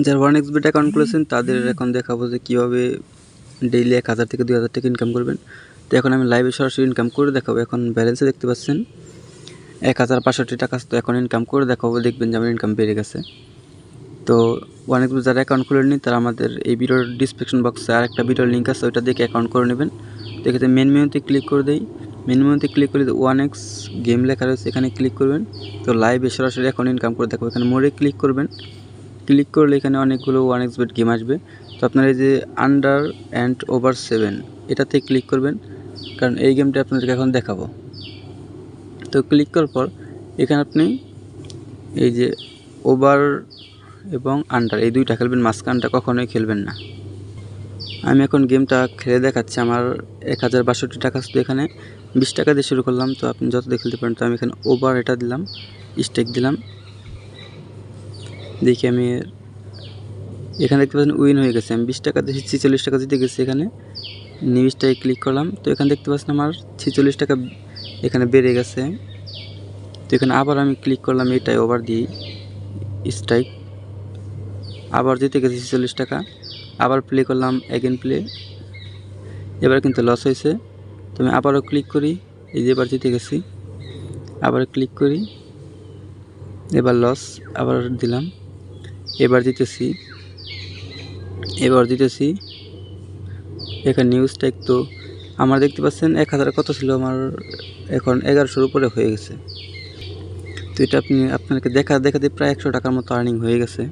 যারা 1xBet account খুলেছেন তাদের এখন দেখাবো যে কীভাবে ডেইলি 1000 থেকে 2000 টাকা ইনকাম করবেন। তো এখন আমি লাইভে সরাসরি ইনকাম করে দেখাবো। এখন ব্যালেন্সে দেখতে পাচ্ছেন 1065 টাকা, তো এখন ইনকাম করে দেখাবো, দেখবেন যে আমার ইনকাম বেড়ে গেছে। তো 1xBet যারা অ্যাকাউন্ট খুলেননি তারা আমাদের এই ভিডিওর ডিসক্রিপশন বক্সে আর একটা ভিডিওর লিঙ্ক আছে, ওইটা দেখে অ্যাকাউন্ট করে নেবেন। তো এক্ষেত্রে মেন মেনুতে ক্লিক করে দেই। মেন মেনুতে ক্লিক করে 1x গেম লেখা রয়েছে, এখানে ক্লিক করবেন। তো লাইভে সরাসরি এখন ইনকাম করে দেখাবো। এখানে মোড়ে ক্লিক করবেন। ক্লিক করলে এখানে অনেকগুলো 1xBet গেম আসবে। তো আপনার এই যে আন্ডার অ্যান্ড ওভার 7 এটাতে ক্লিক করবেন, কারণ এই গেমটা আপনাদেরকে এখন দেখাবো। তো ক্লিক করার পর এখানে আপনি এই যে ওভার এবং আন্ডার এই দুইটা খেলবেন, মাঝখানটা কখনোই খেলবেন না। আমি এখন গেমটা খেলে দেখাচ্ছি। আমার 1062 টাকা, তো এখানে 20 টাকা দিয়ে শুরু করলাম। তো আপনি যত দিয়ে খেলতে পারেন। তো আমি এখানে ওভার এটা দিলাম, স্টেক দিলাম। দেখি আমি এখানে দেখতে পাচ্ছেন উইন হয়ে গেছে। আমি 20 টাকা দিয়ে 46 টাকা জিতে গেছি। এখানে নিউজটায় ক্লিক করলাম। তো এখানে দেখতে পাচ্ছেন আমার 46 টাকা এখানে বেড়ে গেছে। তো এখানে আবার আমি ক্লিক করলাম, এটাই ওভার দিই স্ট্রাইক, আবার জিতে গেছি 46 টাকা। আবার প্লে করলাম, এগেন প্লে, এবার কিন্তু লস হয়েছে। তো আমি আবারও ক্লিক করি, এই যে এবার জিতে গেছি। আবার ক্লিক করি, এবার লস, আবার দিলাম, এবার জিতেছি, এখানে নিউজ ট্যাগ। তো আমার দেখতে পাচ্ছেন 1000 কত ছিল, আমার এখন 1100-র উপরে হয়ে গেছে। তো এটা আপনাকে দেখাতে প্রায় 100 টাকার মতো আর্নিং হয়ে গেছে।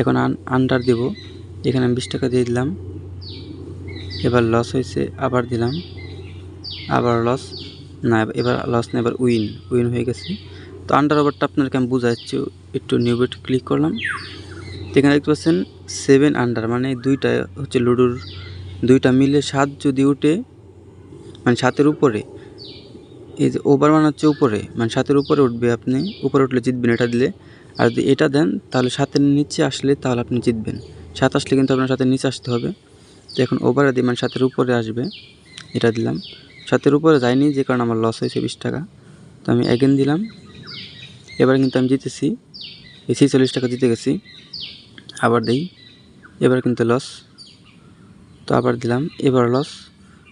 এখন আন্ডার দেব, এখানে আমি 20 টাকা দিয়ে দিলাম। এবার লস হয়েছে, আবার দিলাম, আবার লস, না এবার লস না, এবার উইন হয়ে গেছে। তো আন্ডার ওভারটা আপনাদেরকে আমি বুঝাচ্ছি, একটু নিউ বেট ক্লিক করলাম। এখানে দেখতে পাচ্ছেন 7 আন্ডার, মানে দুইটা হচ্ছে লুডোর, দুইটা মিলে 7 যদি উঠে, মানে 7-এর উপরে, এই যে ওভার মানে হচ্ছে উপরে, মানে 7-এর উপরে উঠবে, আপনি উপরে উঠলে জিতবেন এটা দিলে। আর যদি এটা দেন তাহলে 7-এর নিচে আসলে তাহলে আপনি জিতবেন। 7 আসলে কিন্তু আপনার 7-এর নিচে আসতে হবে। তো এখন ওভারে দিই, মানে 7-এর উপরে আসবে, এটা দিলাম। 7-এর উপরে যায়নি, যে কারণে আমার লস হয়েছে 20 টাকা। তো আমি এগেন দিলাম, এবার কিন্তু আমি জিতেছি, এই 46 টাকা জিতে গেছি। আবার দিই, এবার কিন্তু লস, তো আবার দিলাম, এবার লস।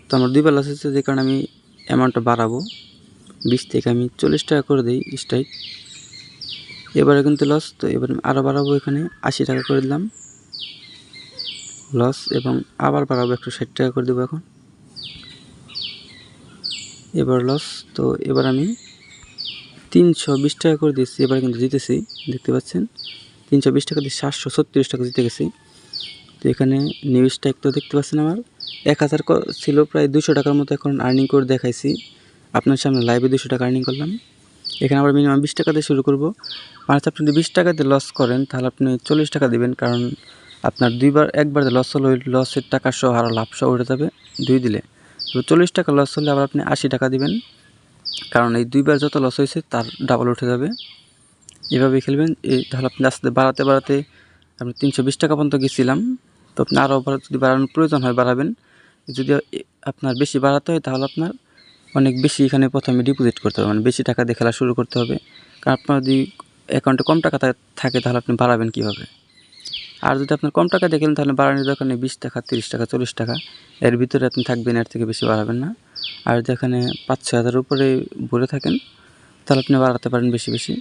তো আমার দুইবার লস হচ্ছে, যে কারণে আমি অ্যামাউন্টটা বাড়াবো, 20 থেকে আমি 40 টাকা করে দিই স্ট্রাইক। এবারে কিন্তু লস, তো এবার আমি আরও বাড়াবো, এখানে 80 টাকা করে দিলাম, লস, এবং আবার বাড়াবো 160 টাকা করে দেবো এখন, এবার লস। তো এবার আমি 320 টাকা করে দিচ্ছি, এবার কিন্তু জিতেছি, দেখতে পাচ্ছেন 320 টাকা দিয়ে 736 টাকা জিতে গেছি। তো এখানে নিউজ ট্যাগ তো দেখতে পাচ্ছেন আমার 1000 ছিল, প্রায় 200 টাকার মতো এখন আর্নিং করে দেখাইছি আপনার সামনে লাইভে। 200 টাকা আর্নিং করলাম। এখানে আবার মিনিমাম 20 টাকা দিয়ে শুরু করব। মানে আপনি যদি 20 টাকা দিয়ে লস করেন তাহলে আপনি 40 টাকা দিবেন, কারণ আপনার একবার লস হলে ওই লসের টাকা সহ আর লাভ সহ উঠে যাবে 2 দিলে। তো 40 টাকা লস হলে আবার আপনি 80 টাকা দিবেন, কারণ এই 2বার যত লস হয়েছে তার ডাবল উঠে যাবে। এভাবে খেলবেন। তাহলে আপনি আস্তে বাড়াতে আমি 320 টাকা পর্যন্ত গেছিলাম। তো আপনি আরও যদি বাড়ানোর প্রয়োজন হয় বাড়াবেন। যদি আপনার বেশি বাড়াতে হয় তাহলে আপনার অনেক বেশি এখানে প্রথমে ডিপোজিট করতে হবে, মানে বেশি টাকা দিয়ে খেলা শুরু করতে হবে। কারণ আপনার যদি অ্যাকাউন্টে কম টাকা থাকে তাহলে আপনি বাড়াবেন কীভাবে? আর যদি আপনার কম টাকা দিয়ে খেলেন তাহলে বাড়ানোর দরকার নেই, 20 টাকা, 30 টাকা, 40 টাকা এর ভিতরে আপনি থাকবেন, এর থেকে বেশি বাড়াবেন না। আর যদি এখানে 5-6 হাজারের উপরে ভরে থাকেন তাহলে আপনি বাড়াতে পারেন বেশি।